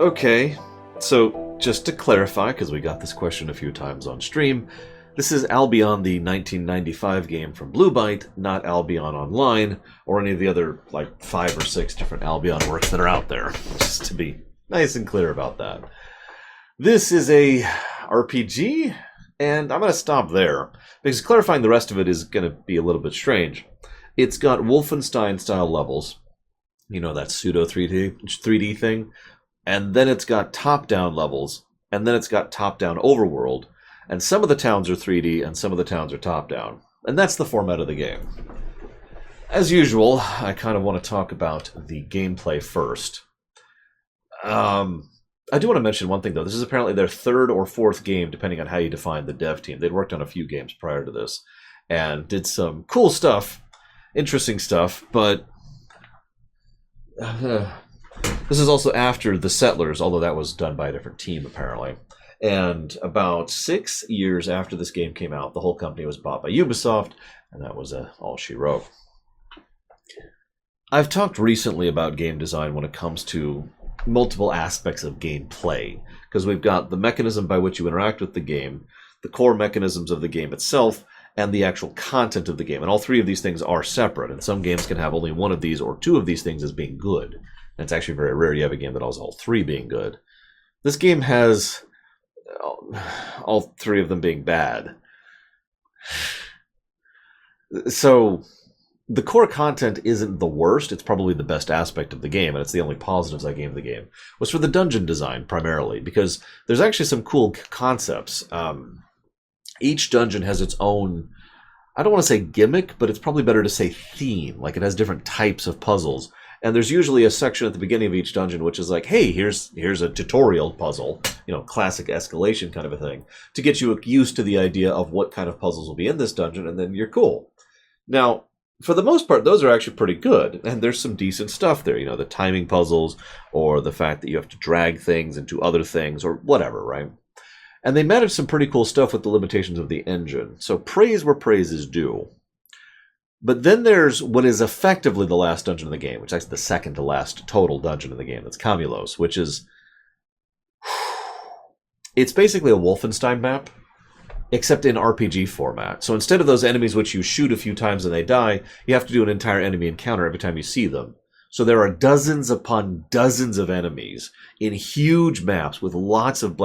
Okay, so just to clarify, because we got this question a few times on stream, this is Albion, the 1995 game from Blue Byte, not Albion Online, or any of the other, like, 5 or 6 different Albion works that are out there, just to be nice and clear about that. This is a RPG, and I'm going to stop there, because clarifying the rest of it is going to be a little bit strange. It's got Wolfenstein-style levels, you know, that pseudo 3D thing, and then it's got top-down levels, and then it's got top-down overworld, and some of the towns are 3D, and some of the towns are top-down. And that's the format of the game. As usual, I kind of want to talk about the gameplay first. I do want to mention one thing, though. This is apparently their 3rd or 4th game, depending on how you define the dev team. They'd worked on a few games prior to this, and did some cool stuff, interesting stuff, but this is also after The Settlers, although that was done by a different team, apparently. And about 6 years after this game came out, the whole company was bought by Ubisoft, and that was all she wrote. I've talked recently about game design when it comes to multiple aspects of gameplay, because we've got the mechanism by which you interact with the game, the core mechanisms of the game itself, and the actual content of the game. And all 3 of these things are separate, and some games can have only one of these or 2 of these things as being good. And it's actually very rare you have a game that has all 3 being good. This game has all 3 of them being bad. So the core content isn't the worst. It's probably the best aspect of the game, and it's the only positives I gave the game. Was for the dungeon design, primarily, because there's actually some cool concepts. Each dungeon has its own, I don't want to say gimmick, but it's probably better to say theme. Like, it has different types of puzzles. And there's usually a section at the beginning of each dungeon which is like, hey, here's a tutorial puzzle, you know, classic escalation kind of a thing, to get you used to the idea of what kind of puzzles will be in this dungeon, and then you're cool. Now, for the most part, those are actually pretty good, and there's some decent stuff there, you know, the timing puzzles, or the fact that you have to drag things into other things, or whatever, right? And they managed some pretty cool stuff with the limitations of the engine, so praise where praise is due. But then there's what is effectively the last dungeon in the game, which is actually the second to last total dungeon in the game. That's Camulos, which is... It's basically a Wolfenstein map, except in RPG format. So instead of those enemies which you shoot a few times and they die, you have to do an entire enemy encounter every time you see them. So there are dozens upon dozens of enemies in huge maps with lots of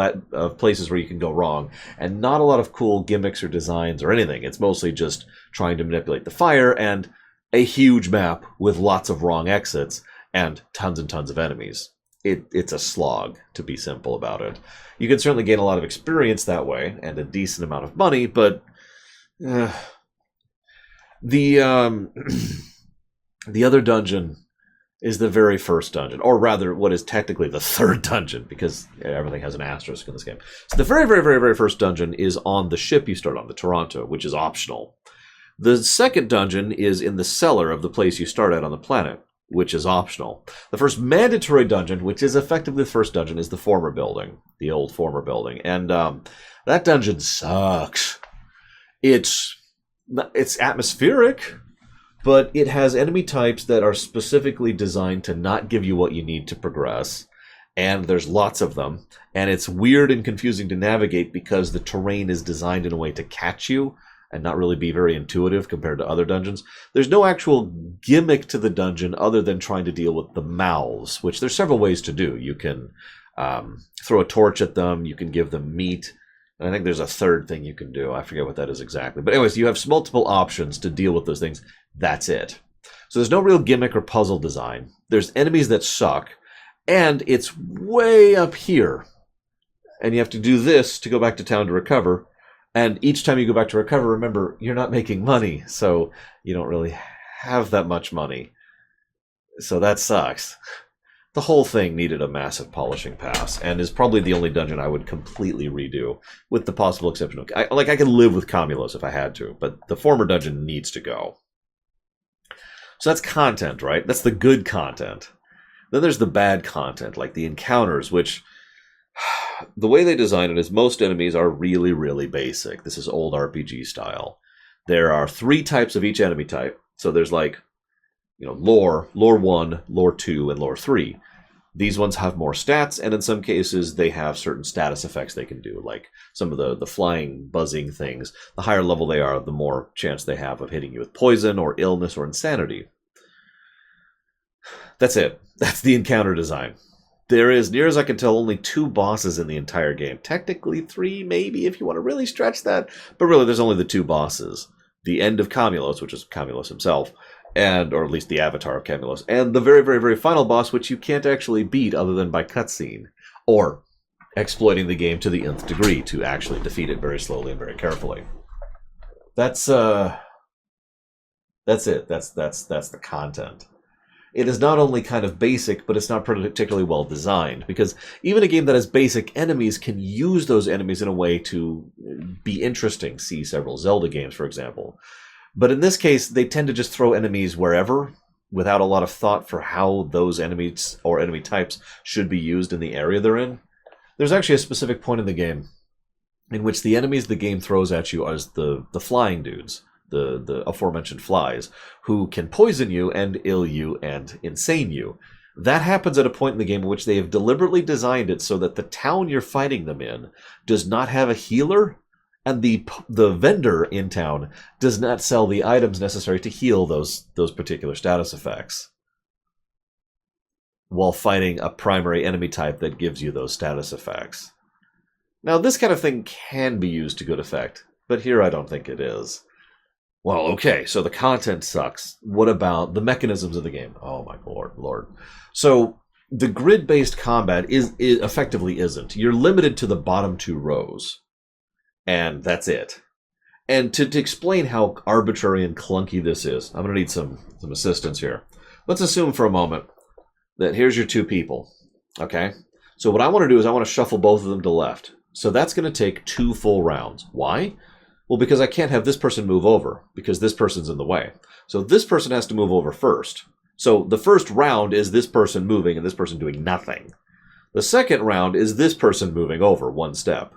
places where you can go wrong, and not a lot of cool gimmicks or designs or anything. It's mostly just trying to manipulate the fire and a huge map with lots of wrong exits and tons of enemies. It's a slog, to be simple about it. You can certainly gain a lot of experience that way and a decent amount of money, but the other dungeon is the very first dungeon, or rather what is technically the 3rd dungeon, because everything has an asterisk in this game. So the very first dungeon is on the ship you start on, the Toronto, which is optional. The 2nd dungeon is in the cellar of the place you start at on the planet, which is optional. The first mandatory dungeon, which is effectively the first dungeon, is the former building, the old former building. And that dungeon sucks. It's atmospheric, but it has enemy types that are specifically designed to not give you what you need to progress, and there's lots of them, and it's weird and confusing to navigate because the terrain is designed in a way to catch you and not really be very intuitive compared to other dungeons. There's no actual gimmick to the dungeon other than trying to deal with the mouths, which there's several ways to do. You can throw a torch at them, you can give them meat, and I think there's a 3rd thing you can do. I forget what that is exactly. But anyways, you have multiple options to deal with those things. That's it. So there's no real gimmick or puzzle design. There's enemies that suck, and it's way up here. And you have to do this to go back to town to recover. And each time you go back to recover, remember, you're not making money, so you don't really have that much money. So that sucks. The whole thing needed a massive polishing pass, and is probably the only dungeon I would completely redo, with the possible exception of... I could live with Camulos if I had to, but the former dungeon needs to go. So that's content, right? That's the good content. Then there's the bad content, like the encounters, which... The way they design it is most enemies are really basic. This is old RPG style. There are 3 types of each enemy type. So there's like, you know, lore 1, lore 2, and lore 3. These ones have more stats, and in some cases they have certain status effects they can do, like some of the flying, buzzing things. The higher level they are, the more chance they have of hitting you with poison or illness or insanity. That's it. That's the encounter design. There is, near as I can tell, only 2 bosses in the entire game. Technically 3, maybe, if you want to really stretch that. But really, there's only the 2 bosses. The end of Camulos, which is Camulos himself, or at least the avatar of Camulos, and the very, very, very final boss, which you can't actually beat other than by cutscene, or exploiting the game to the nth degree to actually defeat it very slowly and very carefully. That's it. That's the content. It is not only kind of basic, but it's not particularly well designed, because even a game that has basic enemies can use those enemies in a way to be interesting. See several Zelda games, for example. But in this case, they tend to just throw enemies wherever, without a lot of thought for how those enemies or enemy types should be used in the area they're in. There's actually a specific point in the game in which the enemies the game throws at you are the flying dudes. The aforementioned flies, who can poison you and ill you and insane you. That happens at a point in the game in which they have deliberately designed it so that the town you're fighting them in does not have a healer, and the vendor in town does not sell the items necessary to heal those particular status effects, while fighting a primary enemy type that gives you those status effects. Now, this kind of thing can be used to good effect, but here I don't think it is. Well, okay, so the content sucks. What about the mechanisms of the game? Oh my lord. So the grid-based combat is effectively isn't. You're limited to the bottom 2 rows, and that's it. And to explain how arbitrary and clunky this is, I'm going to need some assistance here. Let's assume for a moment that here's your 2 people, okay? So what I want to do is I want to shuffle both of them to left. So that's going to take 2 full rounds. Why? Well, because I can't have this person move over, because this person's in the way. So this person has to move over first. So the first round is this person moving and this person doing nothing. The second round is this person moving over 1 step.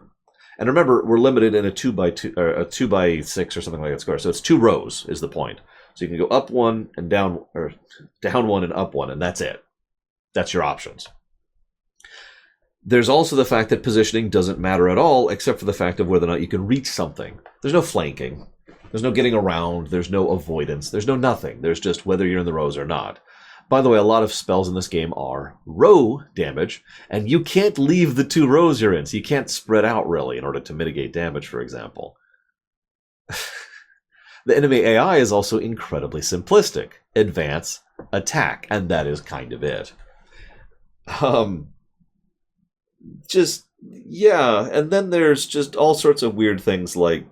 And remember, we're limited in a 2x2 or a 2x6 or something like that square. So it's 2 rows is the point. So you can go up 1 and down, or down 1 and up 1, and that's it. That's your options. There's also the fact that positioning doesn't matter at all, except for the fact of whether or not you can reach something. There's no flanking. There's no getting around. There's no avoidance. There's no nothing. There's just whether you're in the rows or not. By the way, a lot of spells in this game are row damage, and you can't leave the 2 rows you're in, so you can't spread out, really, in order to mitigate damage, for example. The enemy AI is also incredibly simplistic. Advance, attack, and that is kind of it. Yeah, and then there's just all sorts of weird things like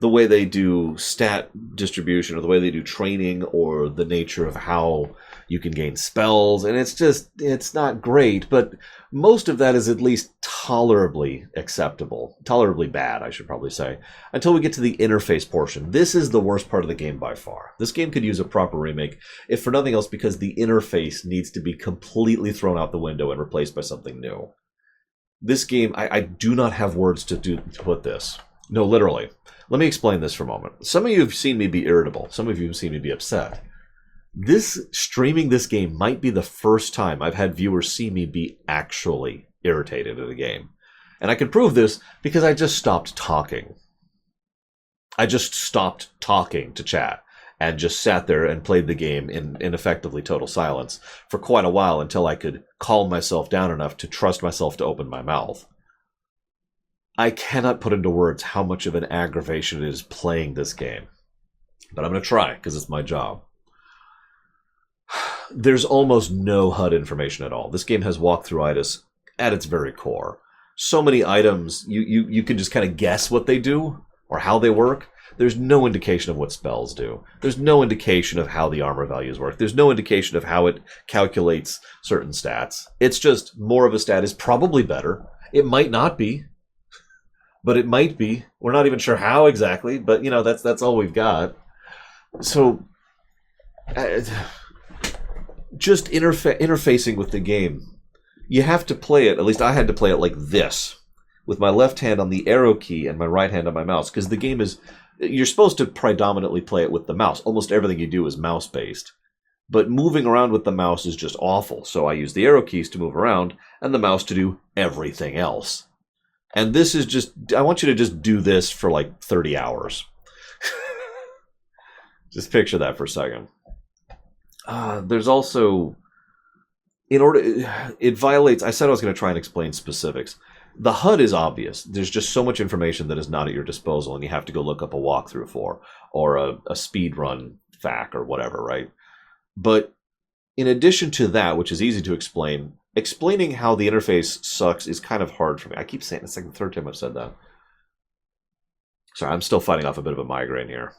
the way they do stat distribution, or the way they do training, or the nature of how you can gain spells, and it's not great, but most of that is at least tolerably acceptable. Tolerably bad, I should probably say, until we get to the interface portion. This is the worst part of the game by far. This game could use a proper remake, if for nothing else because the interface needs to be completely thrown out the window and replaced by something new. This game, I do not have words to put this. No, literally. Let me explain this for a moment. Some of you have seen me be irritable. Some of you have seen me be upset. Streaming this game might be the first time I've had viewers see me be actually irritated at a game. And I can prove this because I just stopped talking. I just stopped talking to chat and just sat there and played the game in effectively total silence for quite a while until I could calm myself down enough to trust myself to open my mouth. I cannot put into words how much of an aggravation it is playing this game. But I'm going to try, because it's my job. There's almost no HUD information at all. This game has walkthroughitis at its very core. So many items, you can just kind of guess what they do, or how they work. There's no indication of what spells do. There's no indication of how the armor values work. There's no indication of how it calculates certain stats. It's just more of a stat is probably better. It might not be. But it might be. We're not even sure how exactly, but that's all we've got. So, just interfacing with the game. You have to play it, at least I had to play it like this, with my left hand on the arrow key and my right hand on my mouse, because the game is, you're supposed to predominantly play it with the mouse. Almost everything you do is mouse-based. But moving around with the mouse is just awful. So I use the arrow keys to move around and the mouse to do everything else. And this is just, I want you to just do this for like 30 hours. Just picture that for a second. There's also, it violates, I said I was going to try and explain specifics. The HUD is obvious. There's just so much information that is not at your disposal, and you have to go look up a walkthrough for, or a speed run FAQ or whatever, right? But in addition to that, which is easy to explain, explaining how the interface sucks is kind of hard for me. I keep saying it's like the third time I've said that. Sorry, I'm still fighting off a bit of a migraine here.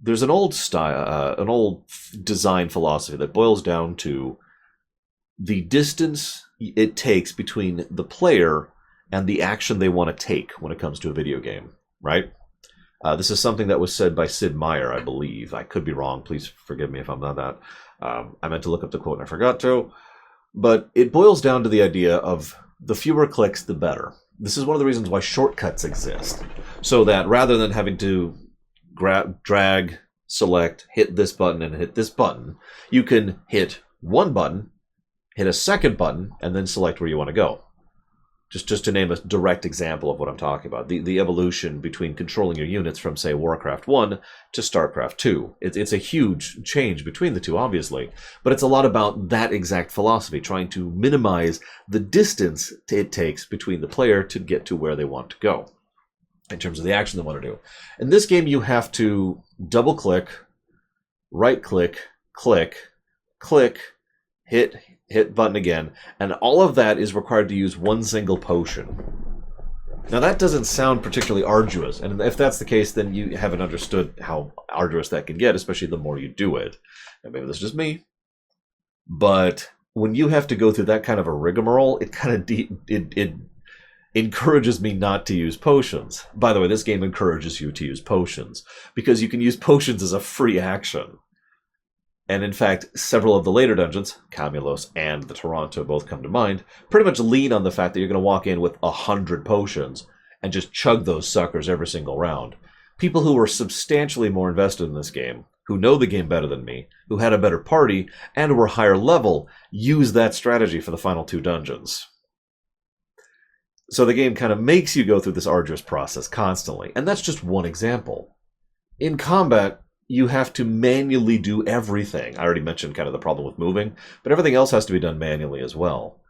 There's an old style, an old design philosophy that boils down to the distance it takes between the player and the action they want to take when it comes to a video game, right? This is something that was said by Sid Meier, I believe. I could be wrong. Please forgive me if I'm not that. I meant to look up the quote and I forgot to. But it boils down to the idea of the fewer clicks, the better. This is one of the reasons why shortcuts exist. So that rather than having to drag, select, hit this button and hit this button, you can hit one button, hit a second button, and then select where you want to go. Just to name a direct example of what I'm talking about. The evolution between controlling your units from, say, Warcraft 1 to StarCraft 2. It's a huge change between the two, obviously. But it's a lot about that exact philosophy, trying to minimize the distance it takes between the player to get to where they want to go, in terms of the action they want to do. In this game, you have to double-click, right-click, click, click, hit button again, and all of that is required to use one single potion. Now that doesn't sound particularly arduous, and if that's the case, then you haven't understood how arduous that can get, especially the more you do it. Now maybe this is just me, but when you have to go through that kind of a rigmarole, it kind of it encourages me not to use potions. By the way, this game encourages you to use potions, because you can use potions as a free action. And in fact, several of the later dungeons, Camulos and the Toronto both come to mind, pretty much lean on the fact that you're going to walk in with 100 potions and just chug those suckers every single round. People who were substantially more invested in this game, who know the game better than me, who had a better party, and were higher level, use that strategy for the final 2 dungeons. So the game kind of makes you go through this arduous process constantly. And that's just one example. In combat, you have to manually do everything. I already mentioned kind of the problem with moving, but everything else has to be done manually as well.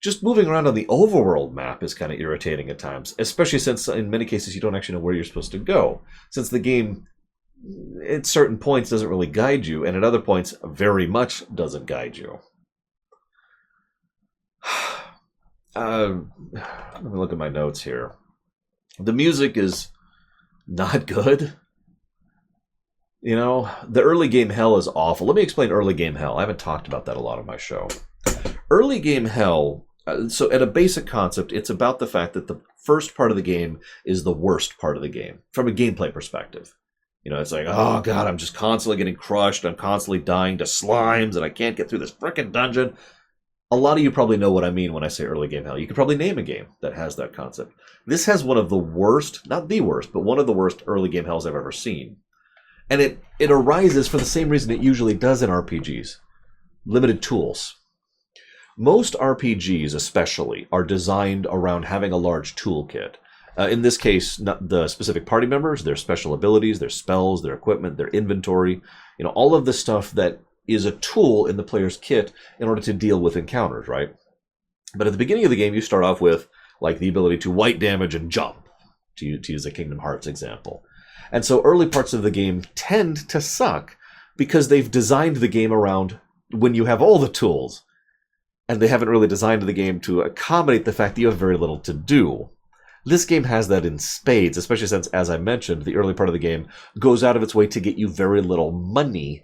Just moving around on the overworld map is kind of irritating at times, especially since in many cases you don't actually know where you're supposed to go, since the game at certain points doesn't really guide you, and at other points very much doesn't guide you. Let me look at my notes here. The music is not good. You know, the early game hell is awful. Let me explain early game hell. I haven't talked about that a lot on my show. Early game hell, so at a basic concept, it's about the fact that the first part of the game is the worst part of the game, from a gameplay perspective. You know, it's like, oh god, I'm just constantly getting crushed, I'm constantly dying to slimes, and I can't get through this frickin' dungeon. A lot of you probably know what I mean when I say early game hell. You could probably name a game that has that concept. This has one of the worst, not the worst, but one of the worst early game hells I've ever seen. And it arises for the same reason it usually does in RPGs. Limited tools. Most RPGs, especially, are designed around having a large toolkit. In this case, not the specific party members, their special abilities, their spells, their equipment, their inventory. You know, all of the stuff that is a tool in the player's kit in order to deal with encounters, right? But at the beginning of the game, you start off with, like, the ability to white damage and jump, to use a Kingdom Hearts example. And so early parts of the game tend to suck because they've designed the game around when you have all the tools, and they haven't really designed the game to accommodate the fact that you have very little to do. This game has that in spades, especially since, as I mentioned, the early part of the game goes out of its way to get you very little money,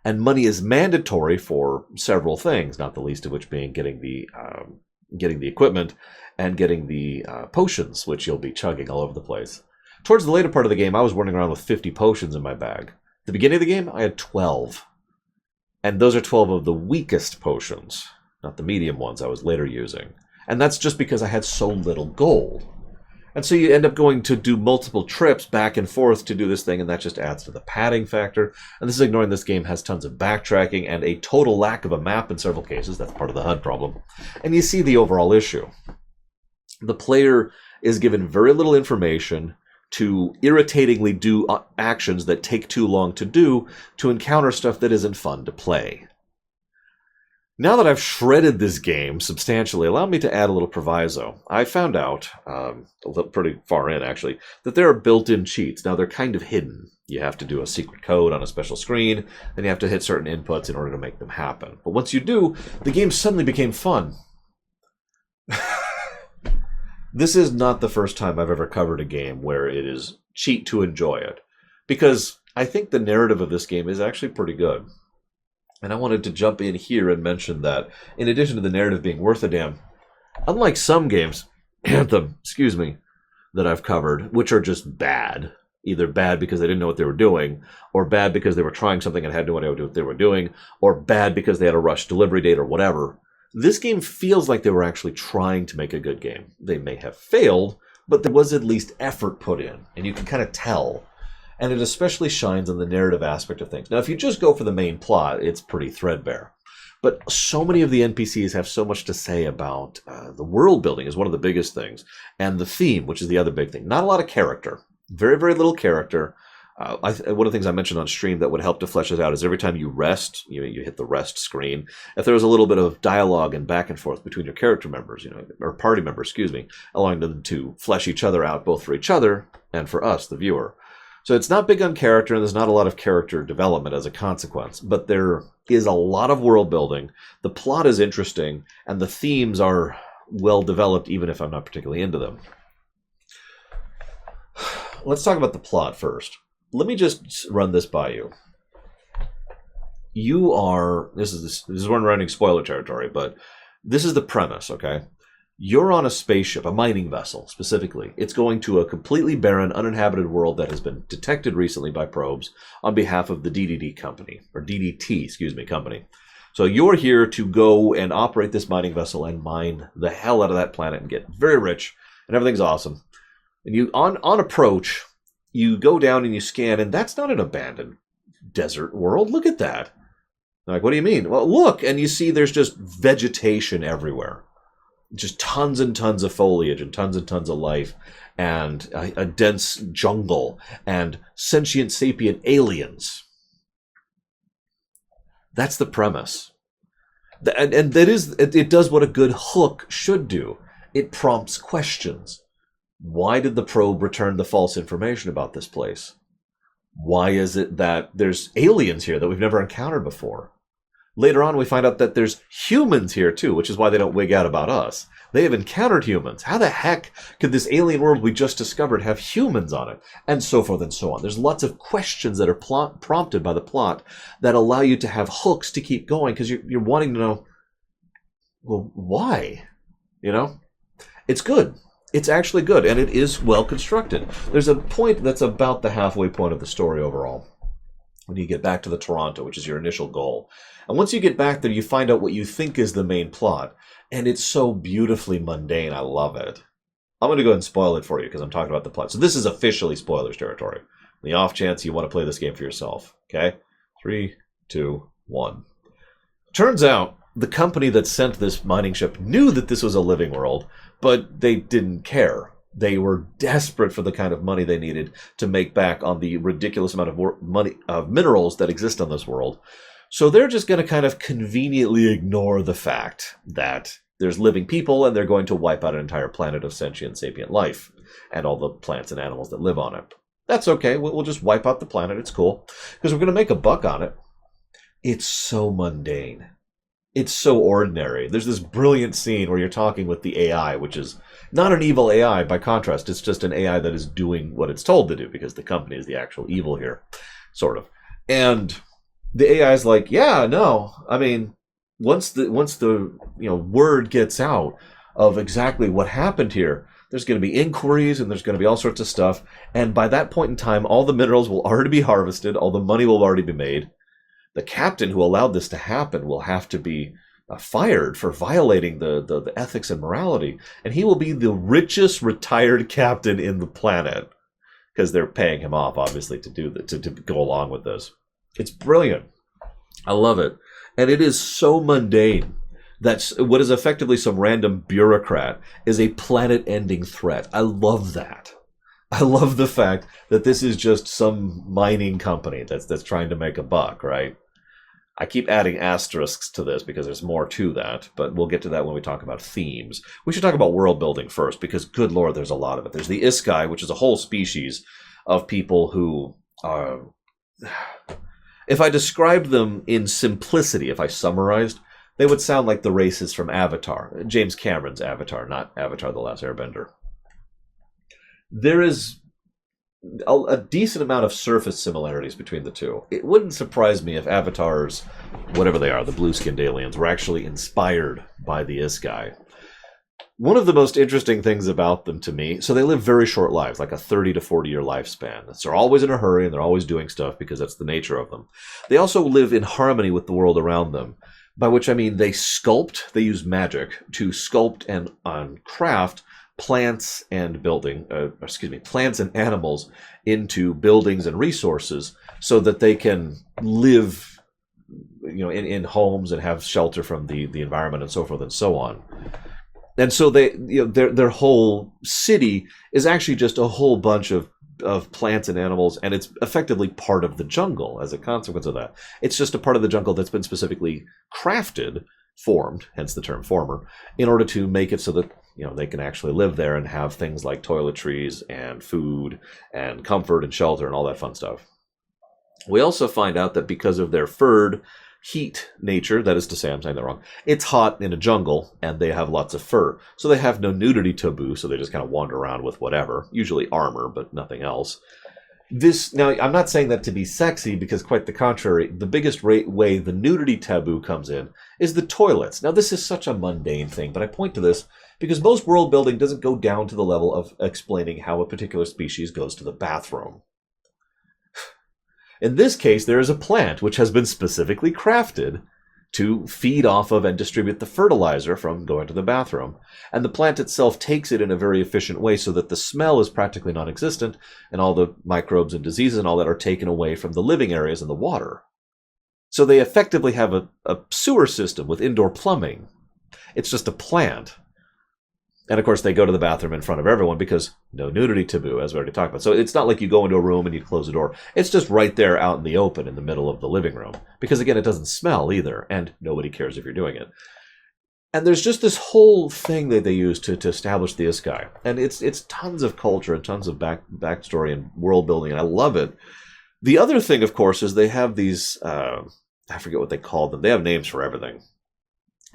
and money is mandatory for several things, not the least of which being getting the equipment and getting the potions, which you'll be chugging all over the place. Towards the later part of the game, I was running around with 50 potions in my bag. At the beginning of the game, I had 12. And those are 12 of the weakest potions, not the medium ones I was later using. And that's just because I had so little gold. And so you end up going to do multiple trips back and forth to do this thing, and that just adds to the padding factor. And this is ignoring this game has tons of backtracking and a total lack of a map in several cases. That's part of the HUD problem. And you see the overall issue. The player is given very little information to irritatingly do actions that take too long to do to encounter stuff that isn't fun to play. Now that I've shredded this game substantially, allow me to add a little proviso. I found out, pretty far in actually, that there are built-in cheats. Now they're kind of hidden. You have to do a secret code on a special screen, then you have to hit certain inputs in order to make them happen. But once you do, the game suddenly became fun. This is not the first time I've ever covered a game where it is cheat to enjoy it, because I think the narrative of this game is actually pretty good. And I wanted to jump in here and mention that, in addition to the narrative being worth a damn, unlike some games, Anthem, that I've covered, which are just bad, either bad because they didn't know what they were doing, or bad because they were trying something and had no idea what they were doing, or bad because they had a rushed delivery date or whatever, this game feels like they were actually trying to make a good game. They may have failed, but there was at least effort put in, and you can kind of tell. And it especially shines on the narrative aspect of things. Now, if you just go for the main plot, it's pretty threadbare. But so many of the NPCs have so much to say about the world building is one of the biggest things. And the theme, which is the other big thing. Not a lot of character. Very, very little character. One of the things I mentioned on stream that would help to flesh this out is every time you rest, you hit the rest screen, if there was a little bit of dialogue and back and forth between your character members, or party members, allowing them to flesh each other out, both for each other and for us, the viewer. So it's not big on character, and there's not a lot of character development as a consequence, but there is a lot of world building. The plot is interesting, and the themes are well developed, even if I'm not particularly into them. Let's talk about the plot first. Let me just run this by you. This is when we're running spoiler territory, but this is the premise, okay? You're on a spaceship, a mining vessel specifically. It's going to a completely barren, uninhabited world that has been detected recently by probes on behalf of the DDT company. So you're here to go and operate this mining vessel and mine the hell out of that planet and get very rich, and everything's awesome. And you, on approach, you go down and you scan, and that's not an abandoned desert world. Look at that. I'm like, what do you mean? Well, look, and you see there's just vegetation everywhere. Just tons and tons of foliage and tons of life, and a dense jungle and sentient sapient aliens. That's the premise. And that is, it does what a good hook should do. It prompts questions. Why did the probe return the false information about this place? Why is it that there's aliens here that we've never encountered before? Later on, we find out that there's humans here, too, which is why they don't wig out about us. They have encountered humans. How the heck could this alien world we just discovered have humans on it? And so forth and so on. There's lots of questions that are prompted by the plot that allow you to have hooks to keep going, because you're wanting to know, well, why? It's good. It's actually good, and it is well constructed. There's a point that's about the halfway point of the story overall, when you get back to the Toronto, which is your initial goal. And once you get back there, you find out what you think is the main plot. And it's so beautifully mundane. I love it. I'm going to go ahead and spoil it for you because I'm talking about the plot. So this is officially spoilers territory. The off chance you want to play this game for yourself. Okay? 3, 2, 1. Turns out the company that sent this mining ship knew that this was a living world, but they didn't care. They were desperate for the kind of money they needed to make back on the ridiculous amount of minerals that exist on this world. So they're just going to kind of conveniently ignore the fact that there's living people and they're going to wipe out an entire planet of sentient sapient life and all the plants and animals that live on it. That's okay. We'll just wipe out the planet. It's cool because we're going to make a buck on it. It's so mundane. It's so ordinary. There's this brilliant scene where you're talking with the AI, which is not an evil AI by contrast. It's just an AI that is doing what it's told to do because the company is the actual evil here, sort of. And the AI is like, yeah, no. I mean, once the word gets out of exactly what happened here, there's going to be inquiries and there's going to be all sorts of stuff. And by that point in time, all the minerals will already be harvested. All the money will already be made. The captain who allowed this to happen will have to be fired for violating the ethics and morality, and he will be the richest retired captain in the planet because they're paying him off, obviously, to do that, to go along with this. It's brilliant. I love it, and it is so mundane. That's what is effectively some random bureaucrat is a planet-ending threat. I love that. I love the fact that this is just some mining company that's trying to make a buck, right? I keep adding asterisks to this because there's more to that, but we'll get to that when we talk about themes. We should talk about world building first because, good lord, there's a lot of it. There's the Iskai, which is a whole species of people who are... If I described them in simplicity, if I summarized, they would sound like the races from Avatar. James Cameron's Avatar, not Avatar The Last Airbender. There is a decent amount of surface similarities between the two. It wouldn't surprise me if Avatars, whatever they are, the blue-skinned aliens, were actually inspired by the Iskai. One of the most interesting things about them to me, so they live very short lives, like a 30 to 40-year lifespan. So they're always in a hurry and they're always doing stuff because that's the nature of them. They also live in harmony with the world around them, by which I mean they use magic to sculpt and craft plants and plants and animals into buildings and resources so that they can live, in homes and have shelter from the environment and so forth and so on. And so their whole city is actually just a whole bunch of plants and animals, and it's effectively part of the jungle as a consequence of that. It's just a part of the jungle that's been specifically formed, hence the term former, in order to make it so that they can actually live there and have things like toiletries and food and comfort and shelter and all that fun stuff. We also find out that because of their furred heat nature, that is to say, I'm saying that wrong, it's hot in a jungle and they have lots of fur. So they have no nudity taboo, so they just kind of wander around with whatever, usually armor, but nothing else. Now, I'm not saying that to be sexy because quite the contrary, the biggest way the nudity taboo comes in is the toilets. Now, this is such a mundane thing, but I point to this because most world building doesn't go down to the level of explaining how a particular species goes to the bathroom. In this case, there is a plant which has been specifically crafted to feed off of and distribute the fertilizer from going to the bathroom. And the plant itself takes it in a very efficient way so that the smell is practically non-existent and all the microbes and diseases and all that are taken away from the living areas in the water. So they effectively have a sewer system with indoor plumbing. It's just a plant. And of course, they go to the bathroom in front of everyone because no nudity taboo, as we already talked about. So it's not like you go into a room and you close the door. It's just right there out in the open in the middle of the living room. Because again, it doesn't smell either, and nobody cares if you're doing it. And there's just this whole thing that they use to establish the Iskai. And it's tons of culture and tons of backstory and world building, and I love it. The other thing, of course, is they have these, I forget what they call them. They have names for everything.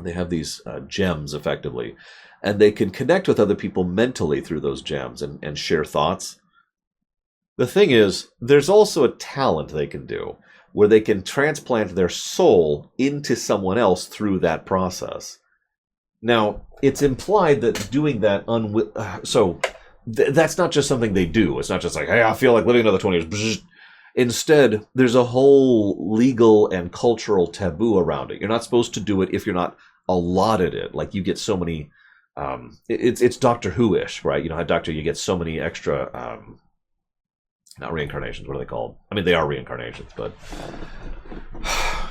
They have these gems, effectively. And they can connect with other people mentally through those gems and share thoughts. The thing is, there's also a talent they can do where they can transplant their soul into someone else through that process. Now, it's implied that doing that that's not just something they do. It's not just like, hey, I feel like living another 20 years. Instead, there's a whole legal and cultural taboo around it. You're not supposed to do it if you're not allotted it. Like you get so many... it's Doctor Who-ish, right? You get so many extra, not reincarnations, what are they called? I mean, they are reincarnations, but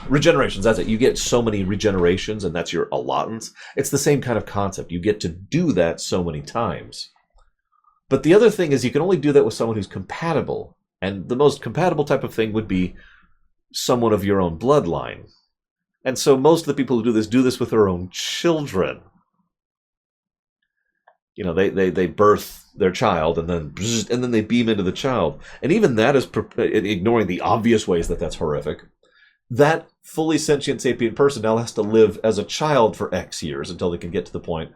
regenerations, that's it. You get so many regenerations, and that's your allotments. It's the same kind of concept. You get to do that so many times. But the other thing is you can only do that with someone who's compatible, and the most compatible type of thing would be someone of your own bloodline. And so most of the people who do this with their own children. They birth their child and then they beam into the child. And even that is, ignoring the obvious ways that that's horrific, that fully sentient sapient person now has to live as a child for X years until they can get to the point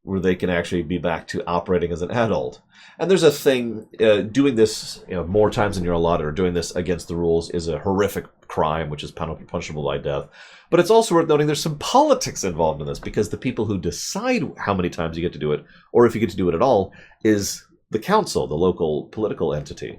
where they can actually be back to operating as an adult. And there's a thing, doing this more times than you're allotted, or doing this against the rules is a horrific crime, which is punishable by death. But it's also worth noting there's some politics involved in this, because the people who decide how many times you get to do it, or if you get to do it at all, is the council, the local political entity.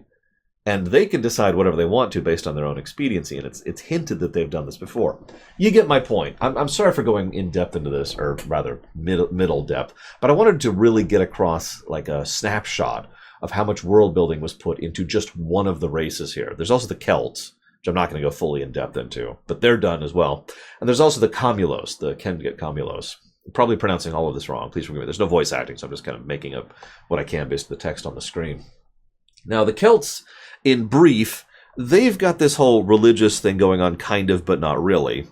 And they can decide whatever they want to based on their own expediency, and it's hinted that they've done this before. You get my point. I'm sorry for going in depth into this, or rather middle depth, but I wanted to really get across like a snapshot of how much world building was put into just one of the races here. There's also the Celts, which I'm not going to go fully in depth into, but they're done as well. And there's also the Comulos, the Kenget Comulos. I'm probably pronouncing all of this wrong. Please forgive me. There's no voice acting, so I'm just kind of making up what I can based on the text on the screen. Now, the Celts, in brief, they've got this whole religious thing going on, kind of, but not really.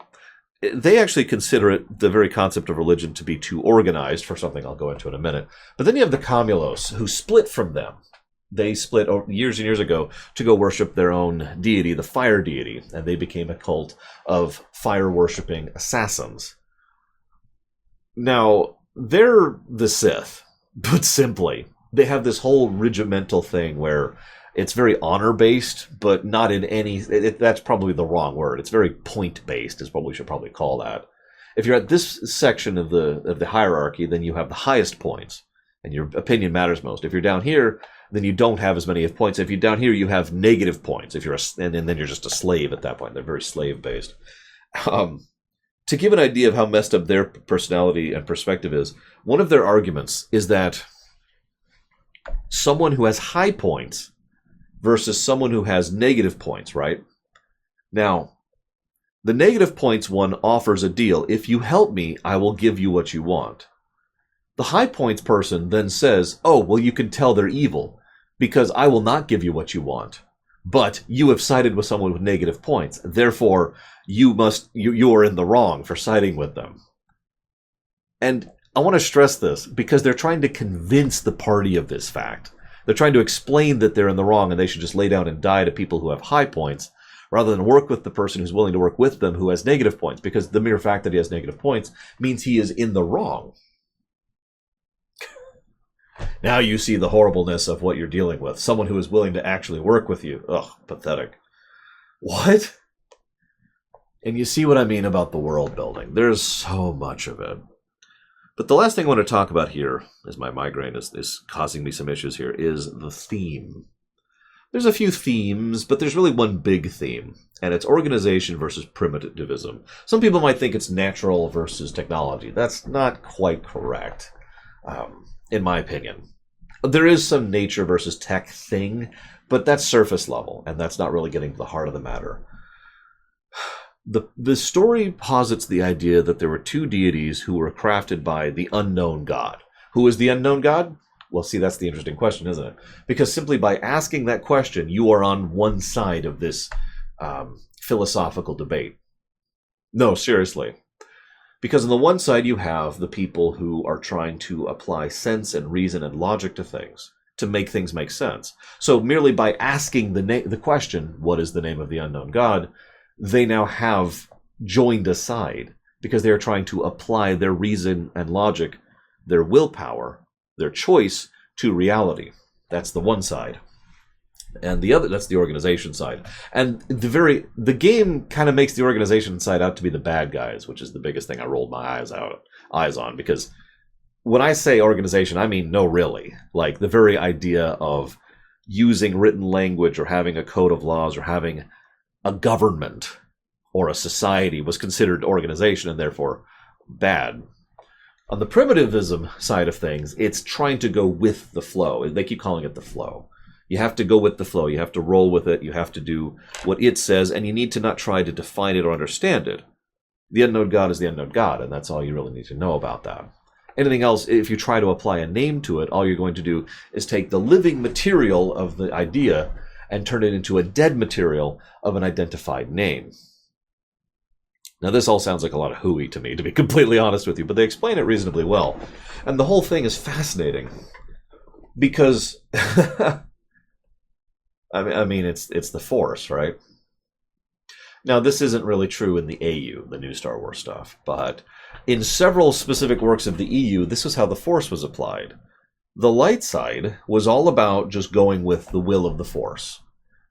They actually consider it, the very concept of religion, to be too organized, for something I'll go into in a minute. But then you have the Comulos, who split from them. They split years and years ago to go worship their own deity, the fire deity, and they became a cult of fire-worshipping assassins. Now, they're the Sith, put simply. They have this whole regimental thing where it's very honor-based, but not in any... that's probably the wrong word. It's very point-based, is what we should probably call that. If you're at this section of the hierarchy, then you have the highest points, and your opinion matters most. If you're down here, then you don't have as many points. If you're down here, you have negative points. If you're and then you're just a slave at that point. They're very slave-based. To give an idea of how messed up their personality and perspective is, one of their arguments is that someone who has high points versus someone who has negative points, right? Now, the negative points one offers a deal. If you help me, I will give you what you want. The high points person then says, oh, well, you can tell they're evil because I will not give you what you want. But you have sided with someone with negative points. Therefore, you are in the wrong for siding with them. And I want to stress this because they're trying to convince the party of this fact. They're trying to explain that they're in the wrong and they should just lay down and die to people who have high points rather than work with the person who's willing to work with them who has negative points, because the mere fact that he has negative points means he is in the wrong. Now you see the horribleness of what you're dealing with. Someone who is willing to actually work with you. Ugh, pathetic. What? And you see what I mean about the world building. There's so much of it. But the last thing I want to talk about here, as my migraine is causing me some issues here, is the theme. There's a few themes, but there's really one big theme, and it's organization versus primitivism. Some people might think it's natural versus technology. That's not quite correct, in my opinion. There is some nature versus tech thing, but that's surface level, and that's not really getting to the heart of the matter. The story posits the idea that there were two deities who were crafted by the unknown god. Who is the unknown god? Well, see, that's the interesting question, isn't it? Because simply by asking that question, you are on one side of this philosophical debate. No, seriously. Because on the one side, you have the people who are trying to apply sense and reason and logic to things, to make things make sense. So merely by asking the question, what is the name of the unknown god, they now have joined a side because they are trying to apply their reason and logic, their willpower, their choice to reality. That's the one side. And the other, that's the organization side. And the game kind of makes the organization side out to be the bad guys, which is the biggest thing I rolled my eyes on, because when I say organization, I mean no really. Like the very idea of using written language or having a code of laws or having a government or a society was considered organization and therefore bad. On the primitivism side of things, it's trying to go with the flow. They keep calling it the flow. You have to go with the flow. You have to roll with it. You have to do what it says, and you need to not try to define it or understand it. The unknown god is the unknown god, and that's all you really need to know about that. Anything else, if you try to apply a name to it, all you're going to do is take the living material of the idea and turn it into a dead material of an identified name. Now, this all sounds like a lot of hooey to me, to be completely honest with you, but they explain it reasonably well. And the whole thing is fascinating because, I mean, it's the Force, right? Now, this isn't really true in the AU, the new Star Wars stuff, but in several specific works of the EU, this is how the Force was applied. The light side was all about just going with the will of the Force,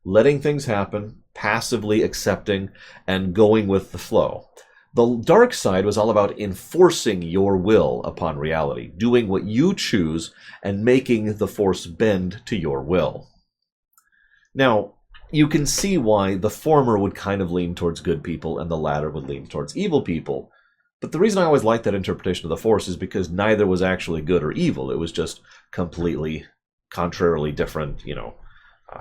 letting things happen, passively accepting, and going with the flow. The dark side was all about enforcing your will upon reality, doing what you choose and making the Force bend to your will. Now, you can see why the former would kind of lean towards good people and the latter would lean towards evil people. But the reason I always liked that interpretation of the Force is because neither was actually good or evil. It was just completely contrarily different,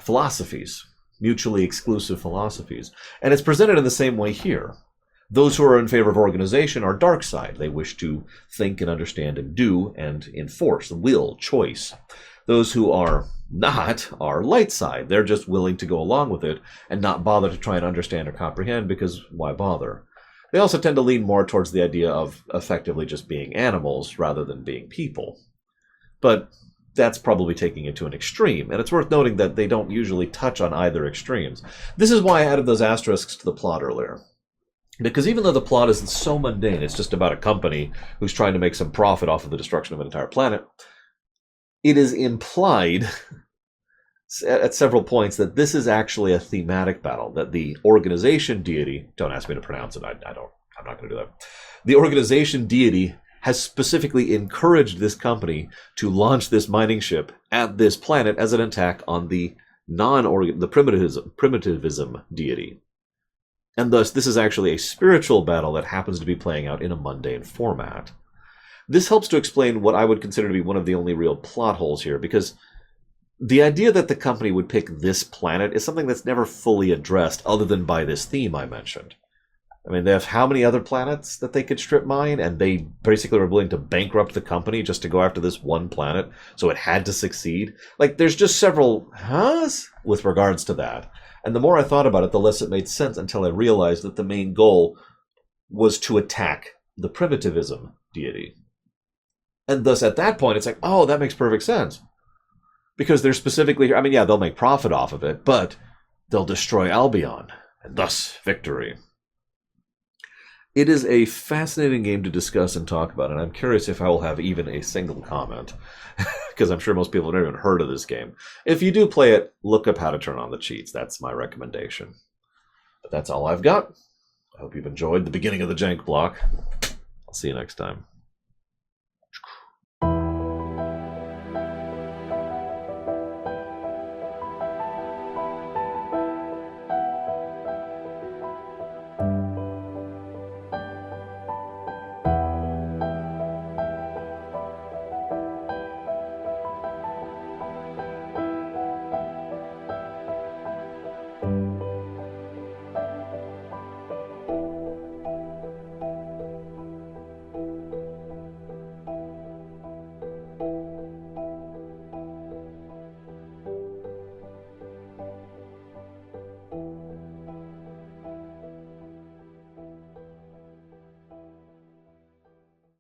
philosophies, mutually exclusive philosophies. And it's presented in the same way here. Those who are in favor of organization are dark side. They wish to think and understand and do and enforce, will, choice. Those who are not are light side. They're just willing to go along with it and not bother to try and understand or comprehend, because why bother? They also tend to lean more towards the idea of effectively just being animals rather than being people. But that's probably taking it to an extreme, and it's worth noting that they don't usually touch on either extremes. This is why I added those asterisks to the plot earlier. Because even though the plot is so mundane, it's just about a company who's trying to make some profit off of the destruction of an entire planet, it is implied at several points that this is actually a thematic battle, that the organization deity, don't ask me to pronounce it, I'm not going to do that. The organization deity has specifically encouraged this company to launch this mining ship at this planet as an attack on the primitivism deity. And thus, this is actually a spiritual battle that happens to be playing out in a mundane format. This helps to explain what I would consider to be one of the only real plot holes here, because the idea that the company would pick this planet is something that's never fully addressed other than by this theme I mentioned. I mean, they have how many other planets that they could strip mine, and they basically were willing to bankrupt the company just to go after this one planet, so it had to succeed? Like, there's just several huhs with regards to that. And the more I thought about it, the less it made sense, until I realized that the main goal was to attack the primitivism deity. And thus, at that point, it's like, oh, that makes perfect sense. Because they're specifically, I mean, yeah, they'll make profit off of it, but they'll destroy Albion, and thus victory. It is a fascinating game to discuss and talk about, and I'm curious if I will have even a single comment, because I'm sure most people have never even heard of this game. If you do play it, look up how to turn on the cheats. That's my recommendation. But that's all I've got. I hope you've enjoyed the beginning of the Jank block. I'll see you next time.